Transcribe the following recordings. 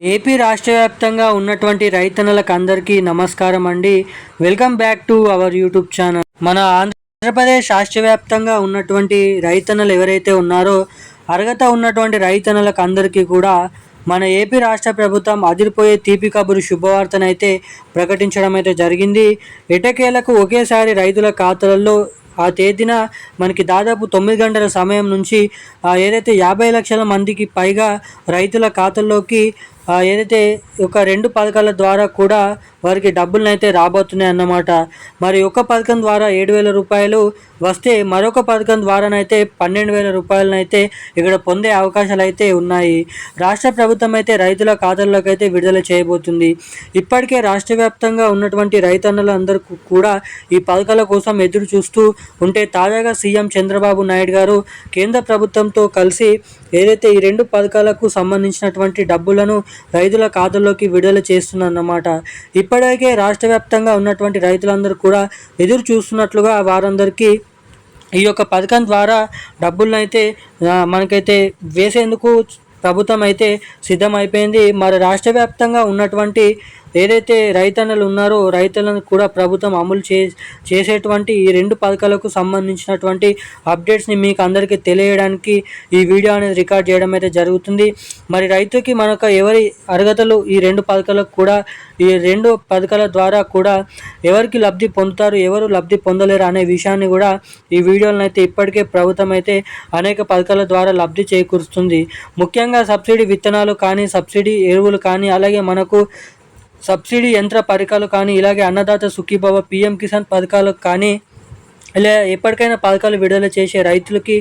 AP రాష్ట్ర వ్యాప్తంగా ఉన్నటువంటి రైతన్నలకు అందరికీ నమస్కారం అండి. Welcome back to our YouTube channel. మన ఆంధ్రప్రదేశ్ రాష్ట్ర వ్యాప్తంగా ఉన్నటువంటి రైతన్నలు ఎవరైతే ఉన్నారో అర్హత ఉన్నటువంటి రైతన్నలకు అందరికీ కూడా మన ఏపీ రాష్ట్ర ప్రభుత్వం అదిరిపోయే తీపి కబురు శుభవార్తనైతే ప్రకటించడం అయితే జరిగింది. ఎటకేలకు ఒకేసారి రైతుల ఖాతాలలో ఆ తేదీన మనకి దాదాపు 9 గంటల సమయం నుంచి ఏదైతే 50 లక్షల మందికి పైగా రైతుల ఖాతాల్లోకి ఏదైతే ఒక 2 పథకాల ద్వారా కూడా వారికి డబ్బులనైతే రాబోతున్నాయి అన్నమాట. మరి ఒక పథకం ద్వారా 7,000 రూపాయలు వస్తే మరొక పథకం ద్వారానైతే 12,000 రూపాయలనైతే ఇక్కడ పొందే అవకాశాలు అయితే ఉన్నాయి. రాష్ట్ర ప్రభుత్వం అయితే రైతుల ఖాతాల్లోకి అయితే విడుదల చేయబోతుంది. ఇప్పటికే రాష్ట్ర వ్యాప్తంగా ఉన్నటువంటి రైతన్నలందరూ కూడా ఈ పథకాల కోసం ఎదురు చూస్తూ ఉంటే తాజాగా సీఎం చంద్రబాబు నాయుడు గారు కేంద్ర ప్రభుత్వంతో కలిసి ఏదైతే ఈ 2 పథకాలకు సంబంధించినటువంటి డబ్బులను రైతుల ఖాతాల్లోకి విడుదల చేస్తున్నమాట. ఇప్పటికే రాష్ట్ర వ్యాప్తంగా ఉన్నటువంటి రైతులందరూ కూడా ఎదురు చూస్తున్నట్లుగా వారందరికీ ఈ యొక్క పథకం ద్వారా డబ్బులనైతే మనకైతే వేసేందుకు ప్రభుత్వం అయితే సిద్ధమైపోయింది. మరి రాష్ట్ర వ్యాప్తంగా ఉన్నటువంటి ఏదైతే రైతన్నలు ఉన్నారో రైతులను కూడా ప్రభుత్వం అమలు చేసేటువంటి ఈ 2 పథకాలకు సంబంధించినటువంటి అప్డేట్స్ని మీకు అందరికీ తెలియడానికి ఈ వీడియో అనేది రికార్డ్ చేయడం అయితే జరుగుతుంది. మరి రైతుకి మనకు ఎవరి అర్హతలు ఈ 2 పథకాలకు కూడా ఈ 2 పథకాల ద్వారా కూడా ఎవరికి లబ్ధి పొందుతారు, ఎవరు లబ్ధి పొందలేరు అనే విషయాన్ని కూడా ఈ వీడియోలను అయితే ఇప్పటికే ప్రభుత్వం అయితే అనేక పథకాల ద్వారా లబ్ధి చేకూరుస్తుంది. ముఖ్యంగా సబ్సిడీ విత్తనాలు కానీ, సబ్సిడీ ఎరువులు కానీ, అలాగే మనకు సబ్సిడీ యంత్ర పరికరాలు కానీ, ఇలాగే అన్నదాత సుఖీభవ, పీఎం కిసాన్ పథకాలకు కానీ ఇలా ఎప్పటికైనా పథకాలు విడుదల చేసే రైతులకి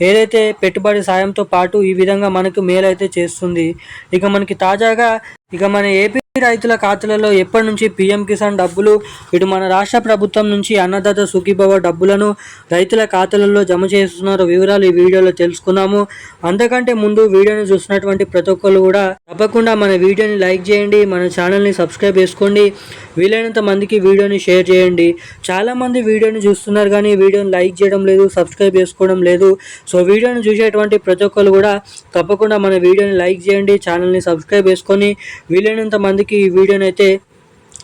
ఏదైతే పెట్టుబడి సాయంతో పాటు ఈ విధంగా మనకు మేలైతే చేస్తుంది. ఇక మనకి తాజాగా మన ఏపీ రైతుల ఖాతాలలో ఎప్పటి నుంచి పీఎం కిసాన్ డబ్బులు, ఇటు మన రాష్ట్ర ప్రభుత్వం నుంచి అన్నదాత సుఖీభవ డబ్బులను రైతుల ఖాతాలలో జమ చేస్తున్నారు వివరాలు ఈ వీడియోలో తెలుసుకుందాము. అంతకంటే ముందు వీడియోని చూసినటువంటి ప్రతి ఒక్కరు కూడా తప్పకుండా మన వీడియోని లైక్ చేయండి, మన ఛానల్ని సబ్స్క్రైబ్ చేసుకోండి, వీలైనంత మందికి వీడియోని షేర్ చేయండి. చాలామంది వీడియోని చూస్తున్నారు కానీ వీడియోని లైక్ చేయడం లేదు, సబ్స్క్రైబ్ చేసుకోవడం లేదు. సో వీడియోని చూసేటువంటి ప్రతి ఒక్కరు కూడా తప్పకుండా మన వీడియోని లైక్ చేయండి, ఛానల్ని సబ్స్క్రైబ్ చేసుకొని వీలైనంత మందికి ఈ వీడియోని అయితే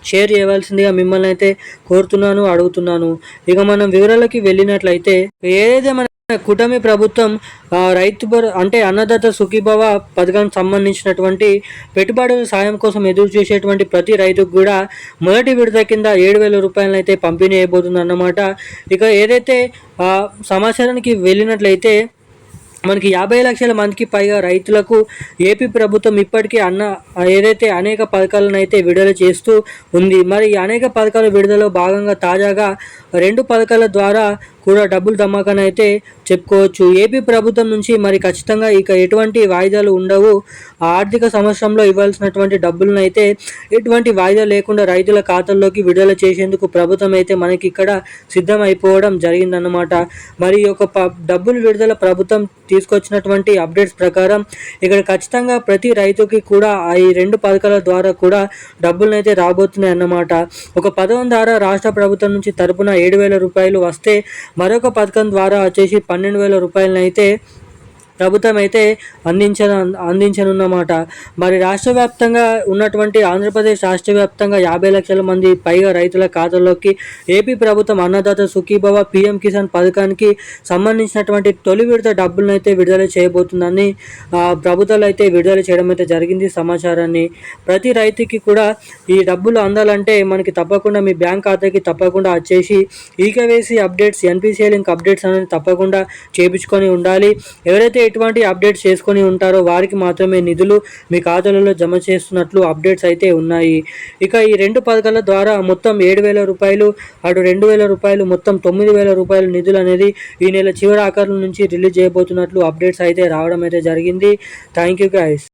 షేర్ చేయవలసిందిగా మిమ్మల్ని అయితే కోరుతున్నాను, అడుగుతున్నాను. ఇక మనం వివరాలకి వెళ్ళినట్లయితే ఏదైతే మన కూటమి ప్రభుత్వం అంటే అన్నదాత సుఖీభవ పథకానికి సంబంధించినటువంటి పెట్టుబడుల సాయం కోసం ఎదురు చూసేటువంటి ప్రతి రైతుకు కూడా మొదటి విడత కింద 7,000 రూపాయలను అయితే పంపిణీ అయిపోతుంది అన్నమాట. ఇక ఏదైతే సమాచారానికి వెళ్ళినట్లయితే మనకి 50 లక్షల మందికి పైగా రైతులకు ఏపీ ప్రభుత్వం ఇప్పటికే ఏదైతే అనేక పథకాలను అయితే విడుదల చేస్తూ ఉంది. మరి అనేక పథకాల విడుదలలో భాగంగా తాజాగా 2 పథకాల ద్వారా కూడా డబ్బులు ధమాకాని అయితే చెప్పుకోవచ్చు. ఏపీ ప్రభుత్వం నుంచి మరి ఖచ్చితంగా ఇక ఎటువంటి వాయిదాలు ఉండవు. ఆర్థిక సంవత్సరంలో ఇవ్వాల్సినటువంటి డబ్బులను అయితే ఎటువంటి వాయిదా లేకుండా రైతుల ఖాతాల్లోకి విడుదల చేసేందుకు ప్రభుత్వం అయితే మనకి ఇక్కడ సిద్ధమైపోవడం జరిగిందన్నమాట. మరి ఒక డబ్బులు విడుదల ప్రభుత్వం తీసుకొచ్చినటువంటి అప్డేట్స్ ప్రకారం ఇక్కడ ఖచ్చితంగా ప్రతి రైతుకి కూడా ఈ 2 పథకాల ద్వారా కూడా డబ్బులను అయితే రాబోతున్నాయి అన్నమాట. ఒక పథకం ద్వారా రాష్ట్ర ప్రభుత్వం నుంచి తరపున 7,000 రూపాయలు వస్తే మరొక పథకం ద్వారా వచ్చేసి 12,000 రూపాయలను అయితే ప్రభుత్వం అయితే అందించనున్నమాట. మరి రాష్ట్ర వ్యాప్తంగా ఉన్నటువంటి ఆంధ్రప్రదేశ్ రాష్ట్ర వ్యాప్తంగా 50 లక్షల మంది పైగా రైతుల ఖాతాల్లోకి ఏపీ ప్రభుత్వం అన్నదాత సుఖీభవ పీఎం కిసాన్ పథకానికి సంబంధించినటువంటి తొలి విడత డబ్బులను అయితే విడుదల చేయబోతుందని ప్రభుత్వాలు అయితే విడుదల చేయడం అయితే జరిగింది సమాచారాన్ని. ప్రతి రైతుకి కూడా ఈ డబ్బులు అందాలంటే మనకి తప్పకుండా మీ బ్యాంక్ ఖాతాకి తప్పకుండా వచ్చేసి eKYC updates, NPCI link updates అనేది తప్పకుండా చేయించుకొని ఉండాలి. ఎవరైతే ఎటువంటి అప్డేట్స్ చేసుకొని ఉంటారో వారికి మాత్రమే నిధులు మీ ఖాతాలలో జమ చేస్తున్నట్లు అప్డేట్స్ అయితే ఉన్నాయి. ఇక ఈ 2 పథకాల ద్వారా మొత్తం 7,000 రూపాయలు, అటు 2,000 రూపాయలు, మొత్తం 9,000 రూపాయల నిధులు అనేది ఈ నెల చివరి ఆఖరు నుంచి రిలీజ్ చేయబోతున్నట్లు అప్డేట్స్ అయితే రావడం అయితే జరిగింది. Thank you guys.